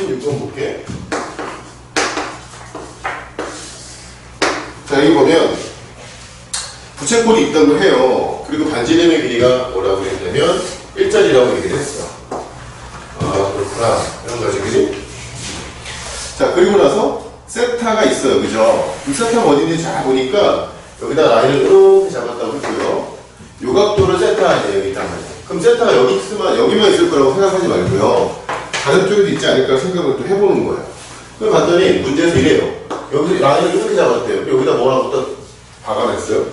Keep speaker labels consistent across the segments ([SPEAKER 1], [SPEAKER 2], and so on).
[SPEAKER 1] 36번 볼게. 자, 여기 보면 부채꼴이 있다고 해요. 그리고 반지름의 길이가 뭐라고 했냐면 1짜리라고 얘기를 했어. 아, 그렇구나. 이런 거지, 그지? 자, 그리고 나서 세타가 있어요. 그죠? 이 세타가 어딘지 잘 보니까 여기다 라인을 이렇게 잡았다고 했고요. 요 각도를 세타 아니에요. 여기 있단 말이에요. 그럼 세타가 여기 있으면 여기만 있을 거라고 생각하지 말고요. 다른 쪽에도 있지 않을까 생각을 또 해보는 거예요. 그걸 봤더니 문제에서 이래요. 여기서 라인을 이렇게 잡았대요. 여기다 뭐라고 또 박아냈어요.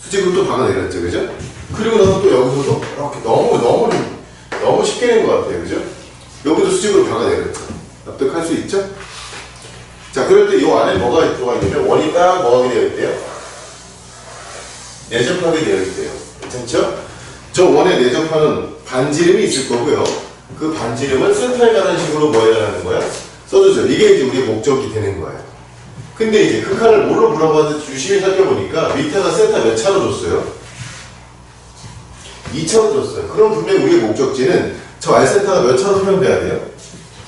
[SPEAKER 1] 수직으로 또 박아내렸죠. 그죠? 그리고 나서 또 여기서도 이렇게 너무 쉽게 낸 것 같아요. 그죠? 여기도 수직으로 박아내렸죠. 납득할 수 있죠? 자, 그럴 때 이 안에 뭐가 들어가 있냐면 원이 딱 뭐하게 되어 있대요? 내접하게 되어 있대요. 괜찮죠? 저 원에 내접하는 반지름이 있을 거고요. 그 반지름을 센터에 가는 식으로 뭐 해라는 거야? 써주죠. 이게 이제 우리의 목적이 되는 거예요. 근데 이제 그 칸을 뭘로 물어봤는지 유심히 살펴보니까 밑에가 센터 몇 차로 줬어요? 2차로 줬어요. 그럼 분명히 우리의 목적지는 저 R센터가 몇 차로 표현돼야 돼요?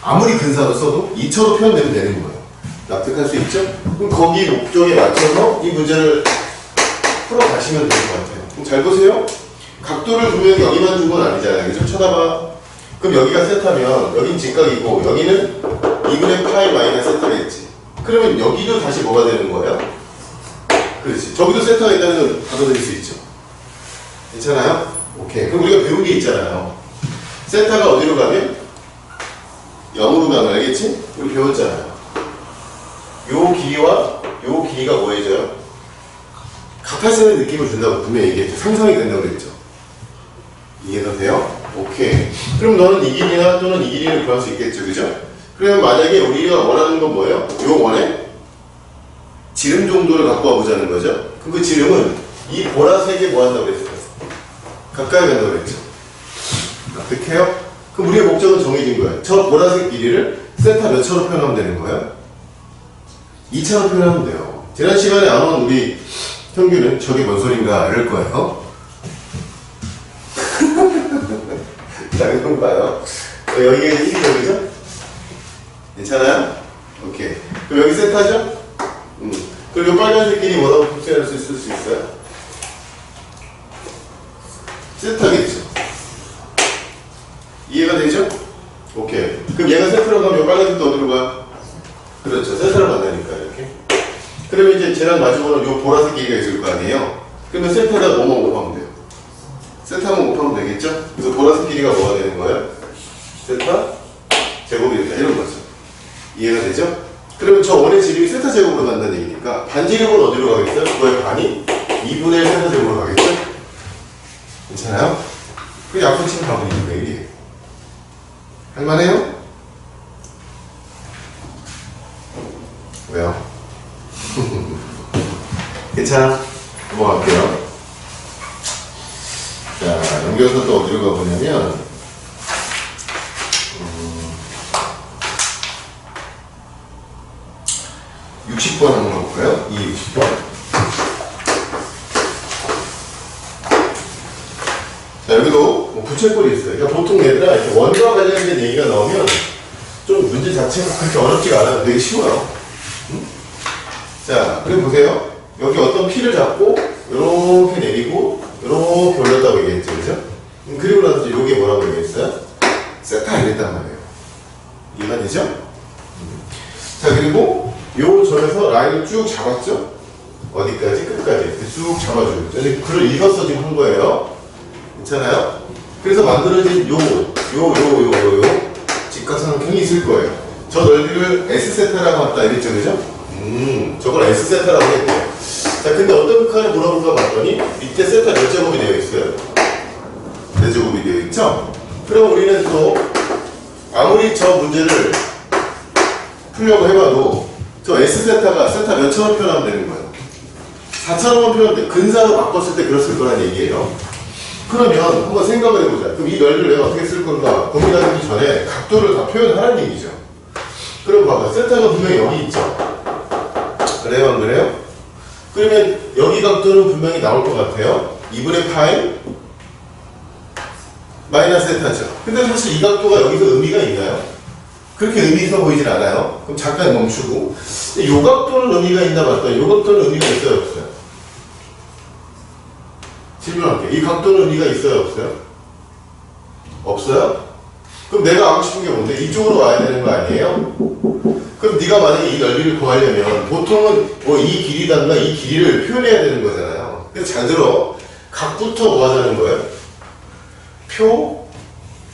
[SPEAKER 1] 아무리 근사로 써도 2차로 표현되면 되는 거예요. 납득할 수 있죠? 그럼 거기 목적에 맞춰서 이 문제를 풀어가시면 될 것 같아요. 그럼 잘 보세요. 각도를 분명히 여기만 준 건 아니잖아요. 그죠? 쳐다봐. 그럼 여기가 세타면 여긴 직각이고 여기는 2분의 파이 마이너스 세타겠지. 그러면 여기도 다시 뭐가 되는 거예요? 그렇지. 저기도 세타가 있다는 건 받아들일 수 있죠. 괜찮아요? 오케이. 그럼 우리가 배운 게 있잖아요. 세타가 어디로 가면? 0으로 가면 알겠지? 우리 배웠잖아요. 요 길이와 요 길이가 뭐해져요? 같아지는 느낌을 준다고 분명히 얘기했죠. 상상이 된다고 그랬죠. 이해가 돼요? 오케이. 그럼 너는 이 길이나 또는 이 길이를 구할 수 있겠죠. 그죠? 그러면 만약에 우리가 원하는 건 뭐예요? 요 원에 지름 정도를 갖고 와보자는 거죠. 그럼 그 지름은 이 보라색에 뭐 한다고 그랬어요? 가까이 간다고 그랬죠. 납득해요? 그럼 우리의 목적은 정해진 거예요. 저 보라색 길이를 세타 몇 차로 표현하면 되는 거예요? 2차로 표현하면 돼요. 지난 시간에 안 온 우리 형규는 저게 뭔 소린가 이럴 거예요. 자, 이건 봐요. 여기가 1이죠, 그죠? 괜찮아요? 오케이. 그럼 여기 세타죠? 그리고 이 빨간색 길이 뭐라고 표현할 수 있을 수 있어요? 세타겠죠. 이해가 되죠? 오케이. 그럼 얘가 세타로 가면 이 빨간색도 어디로 가? 그렇죠. 세타로 만나니까 이렇게. 그러면 이제 쟤랑 마주보는 이 보라색 길이가 있을 거 아니에요? 그러면 세타에다 뭐만 곱하면 돼요? 세타만 곱하면 되겠죠? 그래서 보라색 길이가 뭐가 되는 거예요? 세타 제곱이 된다. 이런 거죠. 이해가 되죠? 그러면 저 원의 지름이 세타 제곱으로 간다는 얘기니까 반지름은 어디로 가겠어요? 그거의 반이 2분의 1 세타 제곱으로 가겠죠? 괜찮아요? 그 약분치는 가분이니까 이게 할만해요? 왜요? 괜찮아? 넘어갈게요. 자, 연결선 또 어디로 가보냐면 60번 한번 가볼까요? 60번. 자, 여기도 뭐 부채꼴이 있어요. 그러니까 보통 얘들아 이렇게 원과 관련된 얘기가 나오면 좀 문제 자체가 그렇게 어렵지가 않아요. 되게 쉬워요. 자, 그럼 보세요. 여기 어떤 피를 잡고 이렇게 내리고 이렇게 올렸다고 얘기했죠. 그죠? 그리고 나서 이제 요게 뭐라고 얘기했어요? 세타 이랬단 말이에요. 이해가 되죠? 자, 그리고 요 점에서 라인을 쭉 잡았죠? 어디까지? 끝까지. 이렇게 쭉 잡아줘요. 이제 글을 읽어서 지금 한 거예요. 괜찮아요? 그래서 만들어진 요 직각삼각형이 있을 거예요. 저 넓이를 S세타라고 한다 이랬죠. 그죠? 저걸 S세타라고 했대요. 자, 근데 어떤 칸을 물어본가 봤더니 밑에 세타 몇 제곱이 되어 있어요? 4제곱이 되어 있죠? 그럼 우리는 또 아무리 저 문제를 풀려고 해봐도 저 S세타가 세타 몇 차로 표현하면 되는 거예요? 4차로만 표현돼. 근사로 바꿨을 때 그랬을 거란 얘기예요. 그러면 한번 생각을 해보자. 그럼 이 넓이를 내가 어떻게 쓸 건가 고민하기 전에 각도를 다 표현하라는 얘기죠. 그럼 봐봐. 세타가 분명히 여기 있죠? 그래요? 안 그래요? 그러면 여기 각도는 분명히 나올 것 같아요. 2분의 파이 마이너스 세타죠. 근데 사실 이 각도가 여기서 의미가 있나요? 그렇게 의미 있어 보이진 않아요. 그럼 잠깐 멈추고 요 각도는 의미가 있나 봤더니 요 각도는 의미가 있어요 없어요? 질문할게요. 이 각도는 의미가 있어요 없어요? 없어요? 그럼 내가 하고 싶은 게 뭔데? 이쪽으로 와야 되는 거 아니에요? 그럼 네가 만약에 이 넓이를 구하려면 보통은 뭐 이 길이단가 이 길이를 표현해야 되는 거잖아요. 그래서 잘 들어. 각부터 뭐 하자는 거예요?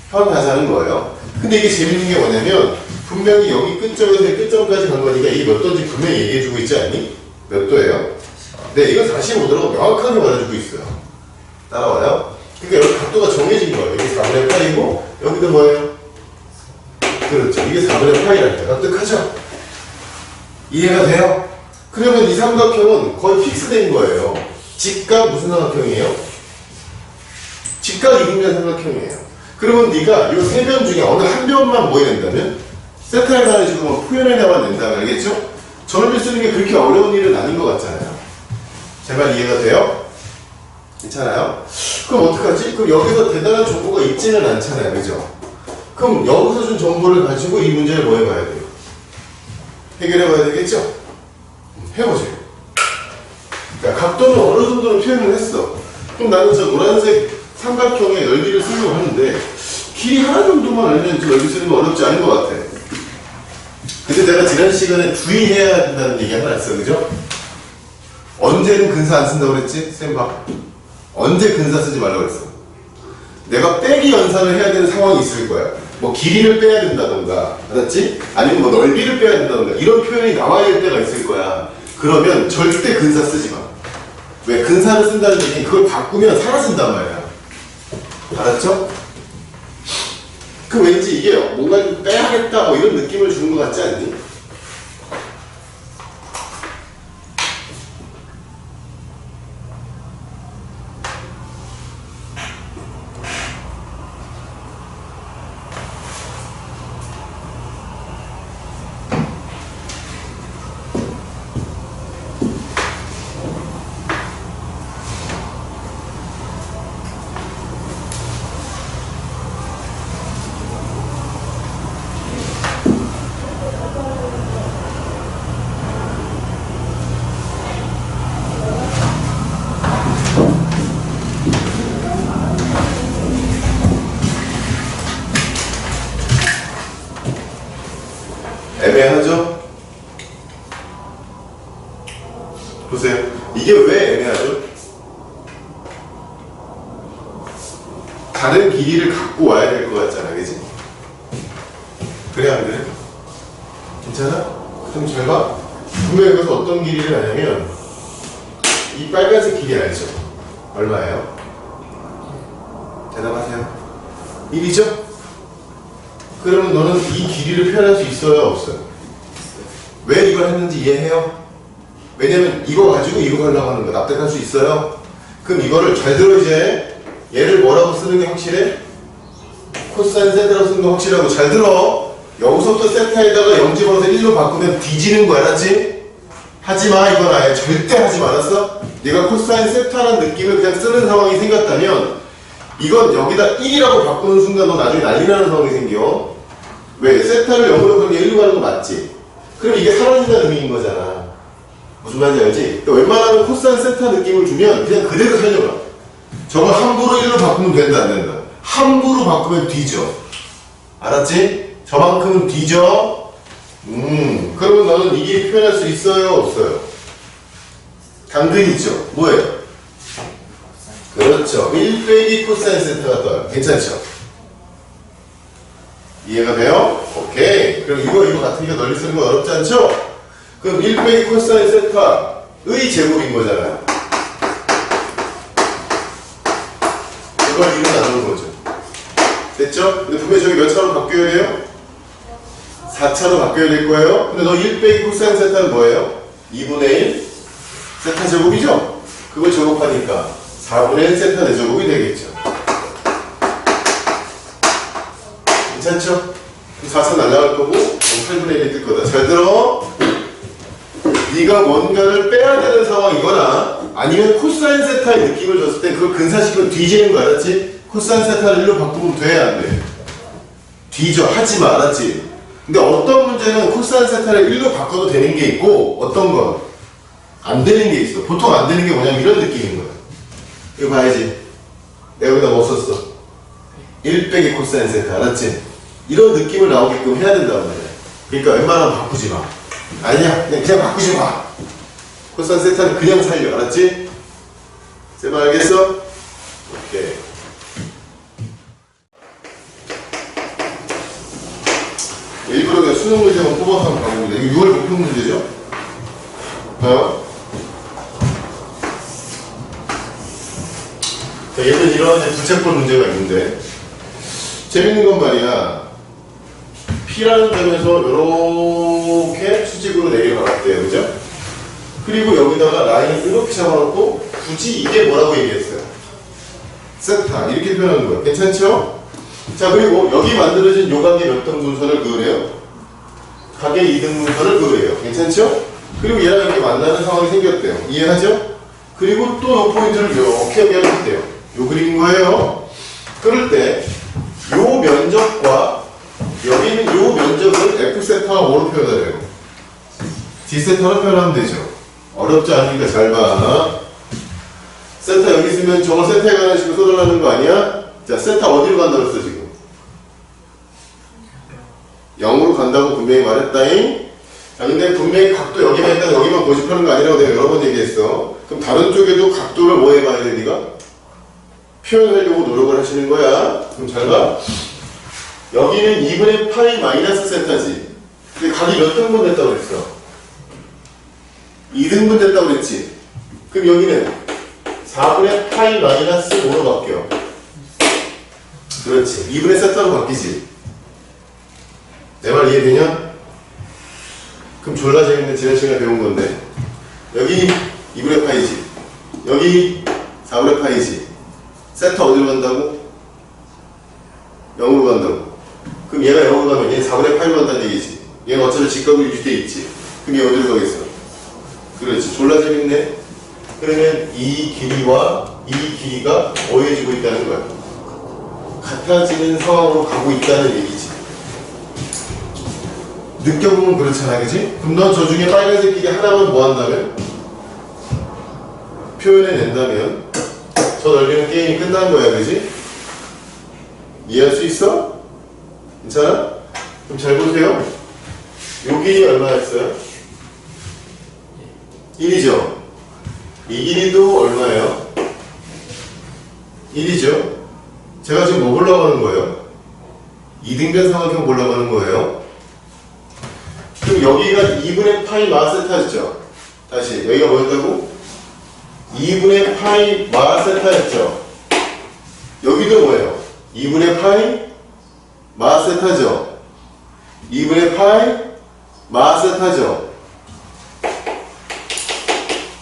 [SPEAKER 1] 표현하자는 거예요. 근데 이게 재밌는 게 뭐냐면 분명히 여기 끝점에서 끝점까지 간 거니까 이게 몇 도인지 분명히 얘기해주고 있지 않니? 몇 도예요? 네, 이거 45도라고 명확하게 말해주고 있어요. 따라와요? 그러니까 여기 각도가 정해진 거예요. 여기 4분의 8이고 여기도 뭐예요? 그렇죠. 이게 4분의 8이라니까. 납득하죠? 이해가 돼요? 그러면 이 삼각형은 거의 픽스된 거예요. 직각 무슨 삼각형이에요? 직각 이등변 삼각형이에요. 그러면 네가 이 세 변 중에 어느 한 변만 뭐 해야 된다면? 세타에 관해서 뭐 표현해내만 된다면 알겠죠? 전원비 쓰는 게 그렇게 어려운 일은 아닌 것 같잖아요. 제발 이해가 돼요? 괜찮아요? 그럼 어떡하지? 그럼 여기서 대단한 정보가 있지는 않잖아요. 그죠? 그럼 여기서 준 정보를 가지고 이 문제를 뭐 해봐야 돼요? 해결해봐야 되겠죠? 해보세요. 그러니까 각도는 어느 정도는 표현을 했어. 그럼 나는 저 노란색 삼각형의 넓이를 쓰려고 하는데 길이 하나 정도만 알면 저 넓이 쓰는 거 어렵지 않은 것 같아. 근데 내가 지난 시간에 주의해야 된다는 얘기 하나 했어. 그죠? 언제는 근사 안 쓴다고 그랬지? 쌤 봐. 언제 근사 쓰지 말라고 그랬어? 내가 빼기 연산을 해야 되는 상황이 있을 거야. 뭐 길이를 빼야 된다던가, 알았지? 아니면 뭐 넓이를 빼야 된다던가 이런 표현이 나와야 할 때가 있을 거야. 그러면 절대 근사 쓰지 마. 왜? 근사를 쓴다는 얘기는 그걸 바꾸면 사라진단 말이야. 알았죠? 그 왠지 이게 뭔가 좀 빼야겠다 뭐 이런 느낌을 주는 것 같지 않니? 애매하죠? 보세요. 이게 왜 애매하죠? 다른 길이를 갖고 와야 될 것 같잖아, 그지? 그래, 안 그래? 괜찮아? 그럼 잘 봐. 분명히 여기서 어떤 길이를 하냐면, 이 빨간색 길이 알죠? 얼마예요? 대답하세요. 1이죠? 그러면 너는 이 길이를 표현할 수 있어요? 없어요? 왜 이걸 했는지 이해해요? 왜냐면 이거 가지고 이거 하려고 하는 거 납득할 수 있어요? 그럼 이거를 잘 들어 이제 얘를 뭐라고 쓰는 게 확실해? 코사인 세타라고 쓰는 거 확실하고 잘 들어 여기서부터 세타에다가 0 집어넣어서 1로 바꾸면 뒤지는 거 알았지? 하지마 이건 아예 절대 하지 말았어? 네가 코사인 세타라는 느낌을 그냥 쓰는 상황이 생겼다면 이건 여기다 1이라고 바꾸는 순간 너 나중에 난리 나는 상황이 생겨. 왜? 세타를 0으로 바꾸면 1로 가는 거 맞지? 그럼 이게 사라진다는 의미인 거잖아. 무슨 말인지 알지? 그러니까 웬만하면 코사인 세타 느낌을 주면 그냥 그대로 살려봐. 저거 함부로 1로 바꾸면 된다 안 된다? 함부로 바꾸면 뒤져. 알았지? 저만큼은 뒤져. 그러면 너는 이게 표현할 수 있어요? 없어요? 당근이 있죠? 뭐예요? 그렇죠. 1 빼기 코사인 세타가 떠요. 괜찮죠? 이해가 돼요? 오케이. 그럼 이거 같으니까 널리 쓰는 건 어렵지 않죠? 그럼 1 빼기 코사인 세타의 제곱인 거잖아요. 이걸 2로 나누는 거죠. 됐죠? 근데 분명히 저기 몇 차로 바뀌어야 돼요? 4차로 바뀌어야 될 거예요. 근데 너 1 빼기 코사인 세타는 뭐예요? 2분의 1 세타 제곱이죠? 그걸 제곱하니까 4분의 1 세타 제곱이 되겠죠. 괜찮죠? 4차 날라갈 거고 8분의 1이 뜰 거다. 잘 들어. 네가 뭔가를 빼야 되는 상황이거나 아니면 코사인 세타의 느낌을 줬을 때 그걸 근사시키면 뒤지는 거 알았지? 코사인 세타를 1로 바꾸면 돼? 안 돼? 뒤져. 하지 마. 알았지? 근데 어떤 문제는 코사인 세타를 1로 바꿔도 되는 게 있고 어떤 건 안 되는 게 있어. 보통 안 되는 게 뭐냐면 이런 느낌인 거야. 이거 봐야지. 내가 여기다 뭐 썼어? 1 빼기 코사인 세타. 알았지? 이런 느낌을 나오게끔 해야 된단 말이야. 그러니까 웬만하면 바꾸지 마. 아니야. 그냥 바꾸지 마. 코사인 세타는 그냥 살려. 알았지? 제발 알겠어? 오케이. 일부러 그냥 수능 문제만 뽑아서 한번 가봅니다. 이거 6월 목표 문제죠? 봐요. 자, 예를 이런 이제 부채꼴 문제가 있는데, 재밌는 건 말이야. P라는 점에서 이렇게 수직으로 내려가봤대요. 그죠? 그리고 여기다가 라인을 이렇게 잡아놓고, 굳이 이게 뭐라고 얘기했어요? 세타. 이렇게 표현하는 거예요. 괜찮죠? 자, 그리고 여기 만들어진 요 가게 몇 등분선을 그으래요? 가게 2등분선을 그으래요. 괜찮죠? 그리고 얘랑 이렇게 만나는 상황이 생겼대요. 이해하죠? 그리고 또 요 포인트를 이렇게 연결했대요. 요 그림인 거예요. 그럴 때 요 면적과 여기 있는 요 면적을 F세타가 뭐로 표현하래요? D세타로 표현하면 되죠. 어렵지 않으니까 잘 봐. 세타 여기 있으면 저걸 세타에 관한 식으로 써달라는 거 아니야? 자, 세타 어디로 간다고 했어 지금? 0으로 간다고 분명히 말했다잉. 자, 근데 분명히 각도 여기만 있다가 여기만 고집하는 거 아니라고 내가 여러 번 얘기했어. 그럼 다른 쪽에도 각도를 뭐 해봐야 돼, 니가? 표현하려고 노력을 하시는 거야. 그럼 잘 봐. 여기는 2분의 파이 마이너스 세타지. 근데 각이 몇 등분 됐다고 그랬어? 2등분 됐다고 그랬지? 그럼 여기는 4분의 파이 마이너스 5로 바뀌어. 그렇지. 2분의 세타로 바뀌지. 내 말 이해되냐? 그럼 졸라 재밌는 지난 시간에 배운 건데 여기 2분의 파이지. 여기 4분의 파이지. 세타 어디로 간다고? 0으로 간다고. 그럼 얘가 0으로 가면 얘는 4분의 8로 간다는 얘기지. 얘는 어차피 직각으로 유지돼 있지. 그럼 얘 어디로 가겠어? 그렇지. 졸라 재밌네. 그러면 이 길이와 이 길이가 오해지고 있다는 거야. 같아지는 상황으로 가고 있다는 얘기지. 느껴보면 그렇잖아, 그지? 그럼 넌 저 중에 빨간색 길이 하나만 뭐 한다면? 표현해낸다면 저 넓이는 게임이 끝난 거야, 그지? 이해할 수 있어? 괜찮아? 그럼 잘 보세요. 요 길이 얼마였어요? 1이죠? 이 길이도 얼마예요? 1이죠? 제가 지금 뭐 보려고 하는 거예요? 이등변 삼각형 보려고 하는 거예요? 그럼 여기가 2분의 파이 마세타였죠? 다시 여기가 뭐였다고? 2분의 파이 마세타였죠? 여기도 뭐예요? 2분의 파이 마세타죠? 2분의 파이 마세타죠?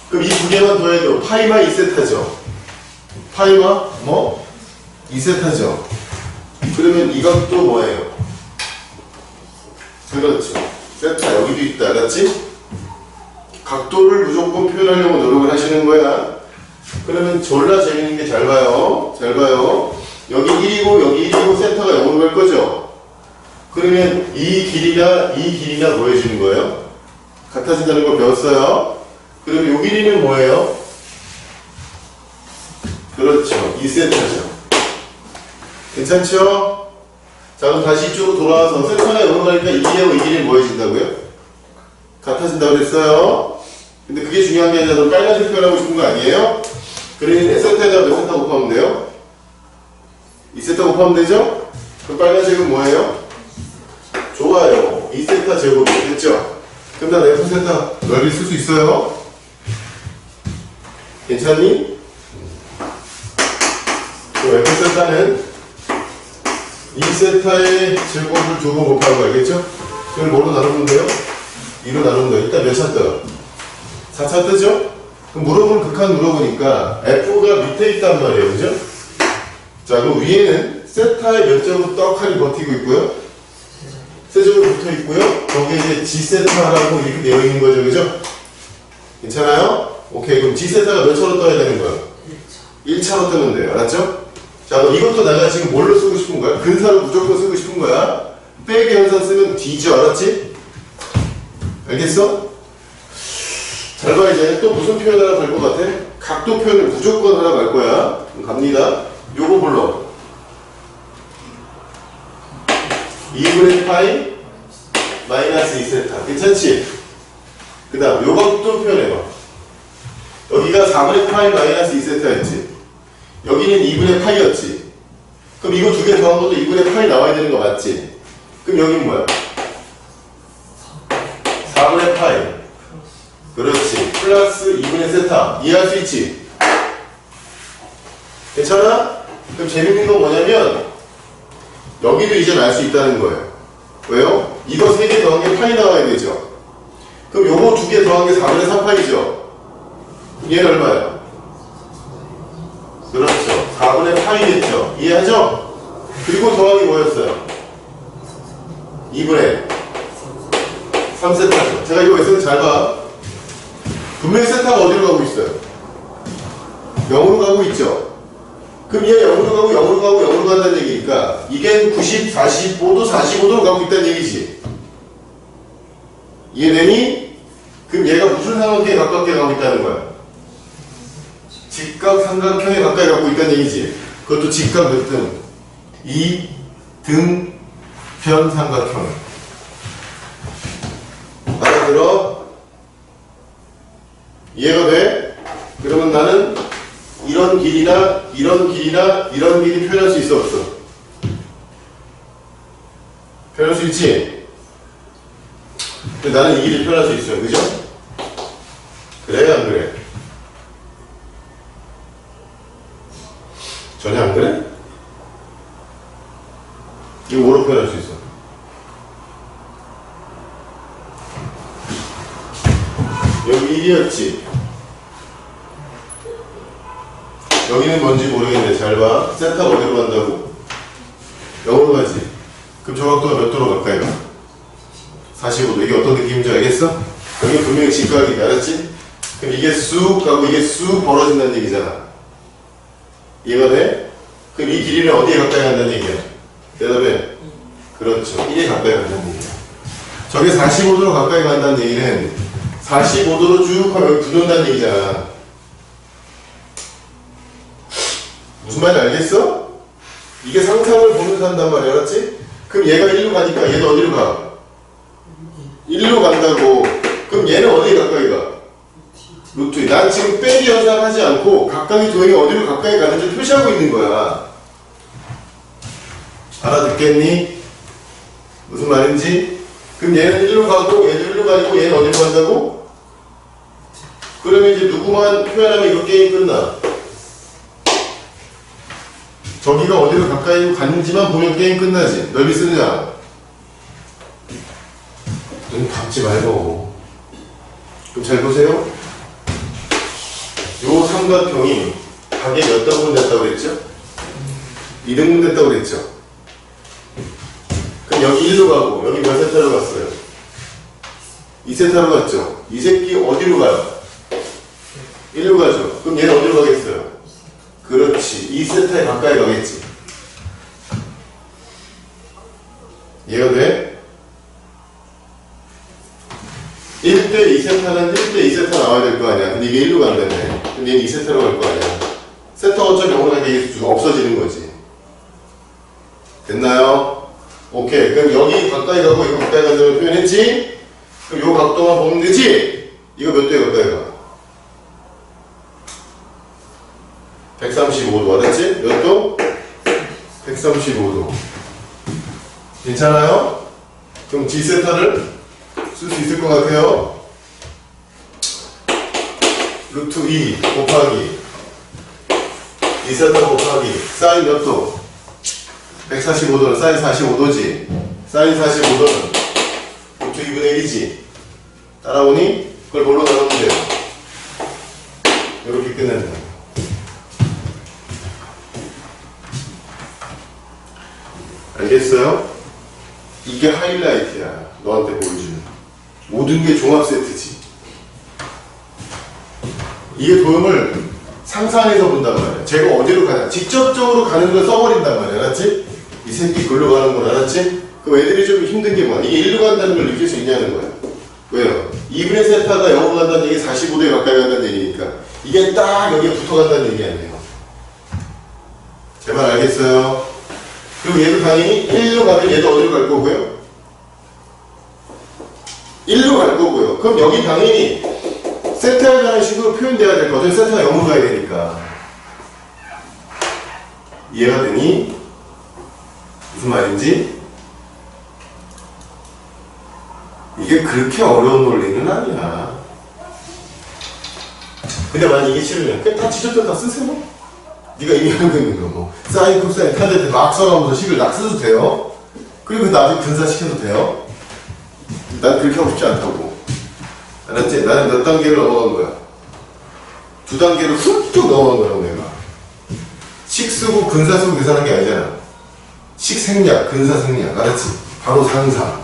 [SPEAKER 1] 그럼 이 두 개만 더해도 파이마 2세타죠? 파이마 뭐? 2세타죠? 그러면 이 각도 뭐예요? 그렇죠. 세타 여기도 있다. 알았지? 각도를 무조건 표현하려고 노력을 하시는 거야. 그러면 졸라 재밌는 게 잘 봐요. 잘 봐요. 여기 1이고 여기 1이고 세타가 0으로 갈 거죠? 그러면 이 길이나 뭐 해주는 거예요? 같아진다는 걸 배웠어요. 그러면 요 길이는 뭐예요? 그렇죠. 2세타죠. 괜찮죠? 자, 그럼 다시 이쪽으로 돌아와서 세타가 0으로 가니까 이 길이하고 이 길이는 뭐 해진다고요? 같아진다고 그랬어요. 근데 그게 중요한 게 아니라 빨간색 표현하고 싶은 거 아니에요? 그러니 세타에다가 몇 세타 곱하면 돼요? 2세타 곱하면 되죠? 그럼 빨간색은 뭐예요? 좋아요. 2세타 제곱이 됐죠? 그럼 난 F세타 넓이 쓸 수 있어요? 괜찮니? 그럼 F세타는 2세타의 제곱을 두 번 곱하는 거 알겠죠? 그걸 뭐로 나누면 돼요? 2로 나누면 돼요. 일단 몇 차 떠요? 4차 뜨죠? 그럼 물어보는 극한 물어보니까 F가 밑에 있단 말이에요. 그죠? 자, 그럼 위에는 세타의 몇 점은 떡하니 버티고 있고요. 세점이 붙어 있고요. 거기에 이제 G세타라고 이렇게 되어 있는 거죠. 그죠? 괜찮아요? 오케이. 그럼 G세타가 몇 차로 떠야 되는 거야? 1차로 뜨면 돼요. 알았죠? 자, 그럼 이것도 내가 지금 뭘로 쓰고 싶은 거야? 근사로 무조건 쓰고 싶은 거야. 빼기 현상 쓰면 D죠. 알았지? 알겠어? 잘 봐. 이제 또 무슨 표현 하나 갈 것 같아? 각도 표현을 무조건 하나 갈 거야. 갑니다. 요거 불러. 2분의 파이 마이너스 2세타. 괜찮지? 그 다음 요것도 표현해봐. 여기가 4분의 파이 마이너스 2세타였지. 여기는 2분의 파이였지. 그럼 이거 두 개 더한 것도 2분의 파이 나와야 되는 거 맞지? 그럼 여긴 뭐야? 4분의 파이. 그렇지. 플러스 2분의 세타. 이해할 수 있지? 괜찮아? 그럼 재밌는 건 뭐냐면 여기도 이제 알 수 있다는 거예요. 왜요? 이거 3개 더한 게 파이 나와야 되죠? 그럼 요거 2개 더한 게 4분의 3파이죠? 얘는 얼마야? 그렇죠. 4분의 파이겠죠? 이해하죠? 그리고 더하기 뭐였어요? 2분의 3세타죠. 제가 이거 왜 쓰는지 잘 봐. 분명히 세타가 어디로 가고 있어요? 0으로 가고 있죠? 그럼 얘 0으로 가고 0으로 가고 0으로 간다는 얘기니까 이게 90, 45도, 45도로 가고 있다는 얘기지. 이해되니? 그럼 얘가 무슨 삼각형에 가깝게 가고 있다는 거야? 직각 삼각형에 가까이 가고 있다는 얘기지. 그것도 직각 몇 등? 2등편 삼각형. 알아들어? 이해가 돼? 그러면 나는 이런 길이나 이런 길이나 이런 길이 표현할 수 있어 없어? 표현할 수 있지? 근데 나는 이 길이 표현할 수 있어요. 그죠? 그래 안 그래? 전혀 안 그래? 이거 뭐로 표현할 수 있어? 여기 1이었지? 여기는 뭔지 모르겠네. 잘 봐. 세타가 어디로 간다고? 0으로 가지. 그럼 저 각도가 몇 도로 가까이 가? 45도. 이게 어떤 느낌인지 알겠어? 여기 분명히 직각이지. 알았지? 그럼 이게 쑥 가고 이게 쑥 벌어진다는 얘기잖아. 이해가 돼? 그럼 이 길이는 어디에 가까이 간다는 얘기야? 대답해. 그렇죠. 1에 가까이 간다는 얘기야. 저게 45도로 가까이 간다는 얘기는 45도로 쭉 하면 여기 붙는다는 얘기잖아. 무슨 말인지 알겠어? 이게 상상을 보면서 한단 말이야. 알았지? 그럼 얘가 1로 가니까 얘도 어디로 가? 1로 간다고. 그럼 얘는 어디에 가까이 가? 루트 2. 난 지금 빼기 연산하지 않고 각각의 도형이 어디로 가까이 가는지 표시하고 있는 거야. 알아듣겠니? 무슨 말인지? 그럼 얘는 1로 가고 얘도 1로 가고 얘는 어디로 간다고? 그러면 이제 누구만 표현하면 이거 게임 끝나. 저기가 어디로 가까이 갔는지만 보면 게임 끝나지. 넓이 쓰느냐? 눈 감지 말고. 그럼 잘 보세요. 요 삼각형이 각에 몇 등분 됐다고 그랬죠? 2등분 됐다고 그랬죠? 그럼 여기 1로 가고 여기 몇 세타로 갔어요? 2세타로 갔죠? 이 새끼 어디로 가요? 1로 가죠? 그럼 얘는 어디로 가겠어요? 그렇지. 2세타에 가까이 가겠지. 이해가 돼? 1대 2세타는 1대 2세타 나와야 될 거 아니야. 근데 이게 1로 간다네. 그럼 얘는 2세타로 갈 거 아니야. 세타 어차피 영원하게 이게 없어지는 거지. 됐나요? 오케이. 그럼 여기 가까이 가고 이거 가까이 간다고 표현했지? 그럼 요 각도만 보면 되지? 이거 몇 도에 가까이 가? 135도. 알았지? 몇 도? 135도. 괜찮아요? 그럼 G세타를 쓸 수 있을 것 같아요. 루트 2 곱하기 2세타 곱하기 사인 몇 도? 145도는 사인 45도지. 사인 45도는 루트 2분의 1이지. 따라오니? 그걸 뭘로 나누면 돼요? 이렇게 끝낸다. 알겠어요? 이게 하이라이트야. 너한테 보여주는. 모든 게 종합 세트지. 이게 도형을 상상해서 본단 말이야. 제가 어디로 가냐. 직접적으로 가는 걸 써버린단 말이야. 알았지? 이 새끼 글로 가는 걸 알았지? 그럼 애들이 좀 힘든 게 뭐야? 이게 1로 간다는 걸 느낄 수 있냐는 거야. 왜요? 2분의 세타가 0으로 간다는 얘기 45도에 가까이 간다는 얘기니까 이게 딱 여기에 붙어 간다는 얘기 아니에요. 제 말 알겠어요? 그리고 얘도 당연히 1로 가면 얘도 어디로 갈 거고요? 1로 갈 거고요. 그럼 여기 당연히 세타에 가는 식으로 표현돼야 될 거죠. 세타가 0으로 가야 되니까. 이해가 되니? 무슨 말인지? 이게 그렇게 어려운 논리는 아니야. 근데 만약 이게 싫으면 그냥 다 지적대로 다 쓰세요. 네가 이미 알고 있는 거 뭐 사인, 코사인, 탄젠트 막 써가면서 식을 막 써도 돼요. 그리고 나중에 분사시켜도 돼요. 난 그렇게 하고 싶지 않다고. 알았지? 나는 몇 단계를 넘어간 거야? 2단계로 훌쩍 넘어간 거라고 내가. 식 쓰고 근사 쓰고 계산한 게 아니잖아. 식 생략, 근사 생략. 알았지? 바로 상사.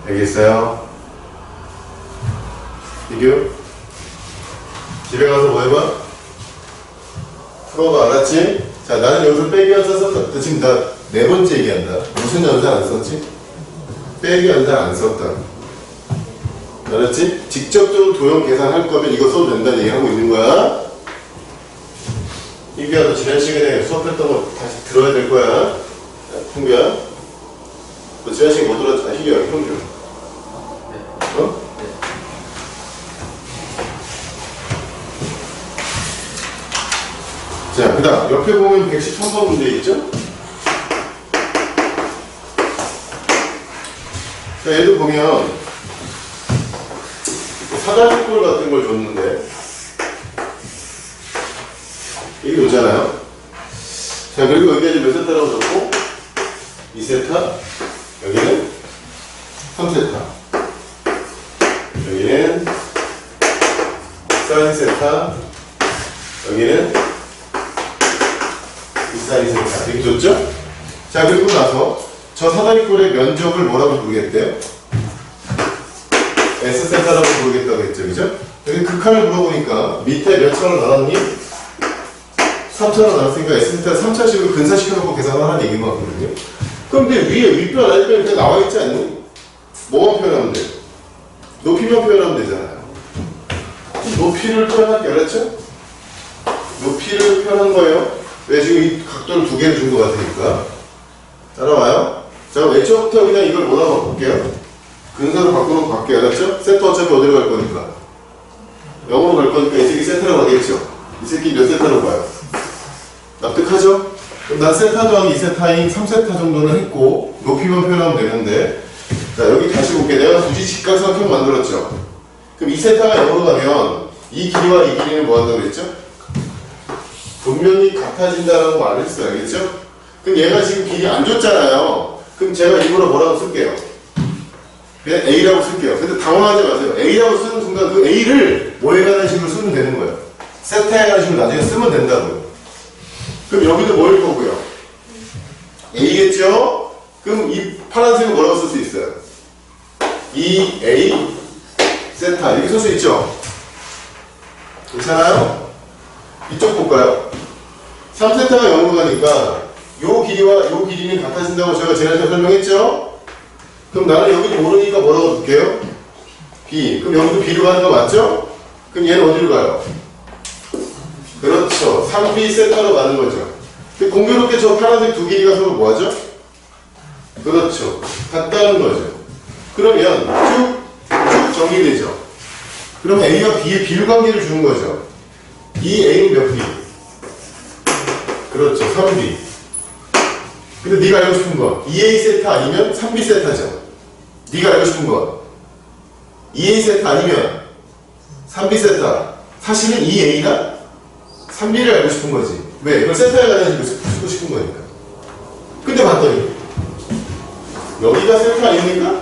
[SPEAKER 1] 알겠어요? 비교? 집에 가서 뭐 해봐? 풀어봐. 알았지? 자, 나는 여기서 빼기 연산 썼다. 지금 나 4번째 얘기한다. 무슨 연산 안 썼지? 빼기 연산 안 썼다. 알았지? 직접적으로 도형 계산할 거면 이거 써도 된다는 얘기 하고 있는 거야. 희규야, 너 지난 시간에 수업했던 거 다시 들어야 될 거야. 흥규야, 너 지난 시간에 뭐 들었지? 아, 희규야, 형규. 어? 자, 그 다음 옆에 보면 113번 문제 있죠? 자, 얘도 보면 사다리꼴 같은 걸 줬는데 이게 오잖아요. 자, 그리고 여기에 몇 세타라고 줬고 2세타, 여기는 3세타, 여기는 사인 세타, 여기는 사인 세타 이렇게 줬죠? 자, 그리고 나서 저 사다리꼴의 면적을 뭐라고 부르겠대요? S세타라고 부르겠다고 했죠, 그죠? 여기 극한을 물어보니까 밑에 몇 차로 나눴니? 3차로 나눴으니까 S세타 3차식으로 근사시켜놓고 계산을 하는 얘기인 것 같거든요. 그럼 근데 위에 윗변 아랫변 이렇게 나와있지 않니? 뭐만 표현하면 돼? 높이만 표현하면 되잖아요. 높이를 표현할게, 알았죠? 높이를 표현한 거예요. 왜? 지금 이 각도를 2개를 준 것 같으니까. 따라와요? 자, 왼쪽부터 그냥 이걸 뭐라고 바꿀게요? 근사로 바꾸는 거 바뀌어요. 알았죠? 세타 어차피 어디로 갈 거니까? 0으로 갈 거니까 이 새끼 세타로 가겠죠? 이 새끼 몇 세타로 가요? 납득하죠? 그럼 난 세타 더하기 2세타인 3세타 정도는 했고 높이만 표현하면 되는데, 자, 여기 다시 볼게. 내가 굳이 직각삼각형 만들었죠? 그럼 2세타가 0으로 가면 이 길이와 이 길이는 뭐 한다고 그랬죠? 분명히 같아진다라고 말을 했어요. 알겠죠? 그럼 얘가 지금 길이 안 줬잖아요. 그럼 제가 일부러 뭐라고 쓸게요? 그냥 A라고 쓸게요. 근데 당황하지 마세요. A라고 쓰는 순간 그 A를 뭐에 관한 식으로 쓰면 되는 거예요. 세타에 관한 식으로 나중에 쓰면 된다고요. 그럼 여기도 뭐일 거고요? A겠죠? 그럼 이 파란색은 뭐라고 쓸 수 있어요? 2A 세타 이렇게 쓸 수 있죠? 괜찮아요? 이쪽 볼까요? 3세타가 0으로 가니까 요 길이와 요 길이는 같아진다고 제가 지난주에 설명했죠? 그럼 나는 여기도 모르니까 뭐라고 볼게요? B. 그럼 여기도 B로 가는 거 맞죠? 그럼 얘는 어디로 가요? 그렇죠. 3B 세타로 가는 거죠. 공교롭게 저 파란색 두 길이가 서로 뭐하죠? 그렇죠. 같다는 거죠. 그러면 쭉 정리되죠. 그럼 A와 B의 비율관계를 주는 거죠. 이 A는 몇 B? 그렇죠. 3B. 근데 네가 알고 싶은 건 2A 세타 아니면 3B 세타죠. 네가 알고 싶은 건 2A 세타 아니면 3B 세타. 사실은 2A나 3B를 알고 싶은 거지. 왜? 이걸 세타에 관해서 쓰고 싶은 거니까. 근데 봤더니 여기가 세타 아닙니까?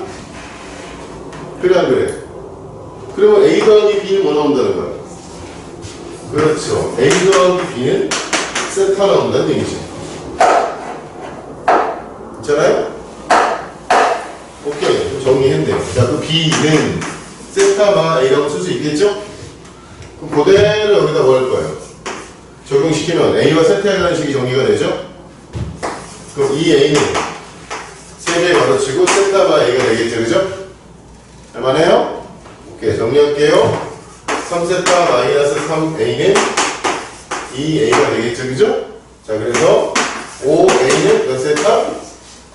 [SPEAKER 1] 그래 안 그래? 그러면 A 더하기 B는 뭐 나온다는 거야? 그렇죠. A 더하기 B는 세타 나온다는 얘기죠. 있잖아요? 오케이. 정리했네요. 자, 그 B는 세타마 A라고 쓸 수 있겠죠? 그럼 그대로 여기다 뭐 할 거예요? 적용시키면 A와 세타에 관한 식이 정리가 되죠? 그럼 이 A는 3개 걸어치고 세타 바이 A가 되겠죠, 그죠? 할만해요? 오케이, 정리할게요. 3세타 마이너스 3A는 2A가 되겠죠, 그죠? 자, 그래서 5A는 몇 세타?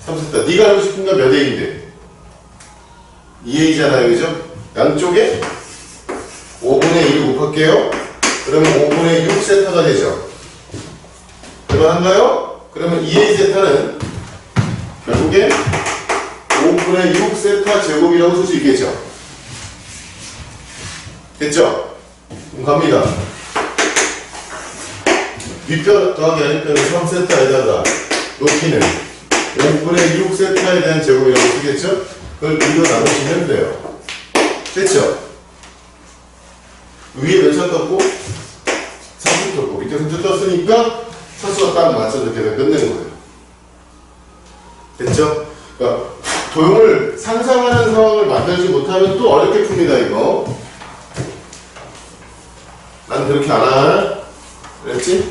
[SPEAKER 1] 3세타. 네가 하고 싶은 건 몇 A인데? 2A잖아요, 그죠? 양쪽에 5분의 1을 곱할게요. 그러면 5분의 6세타가 되죠. 그만한가요? 그러면 2A 세타는 결국에 5분의 6세타 제곱이라고 쓸 수 있겠죠? 됐죠? 그럼 갑니다. 윗변 더하기 아랫변은 3세타에다가 높이는 5분의 6세타에 대한 제곱이라고 쓰겠죠? 그걸 2로 나누시면 돼요. 됐죠? 위에 몇 차 떴고 3차 떴고 밑에 3차 떴으니까 차수가 딱 맞춰서 계속 끝내는 거예요. 됐죠? 그러니까 도형을 상상하는 상황을 만들지 못하면 또 어렵게 풉니다, 이거. 난 그렇게 안 하. 그랬지?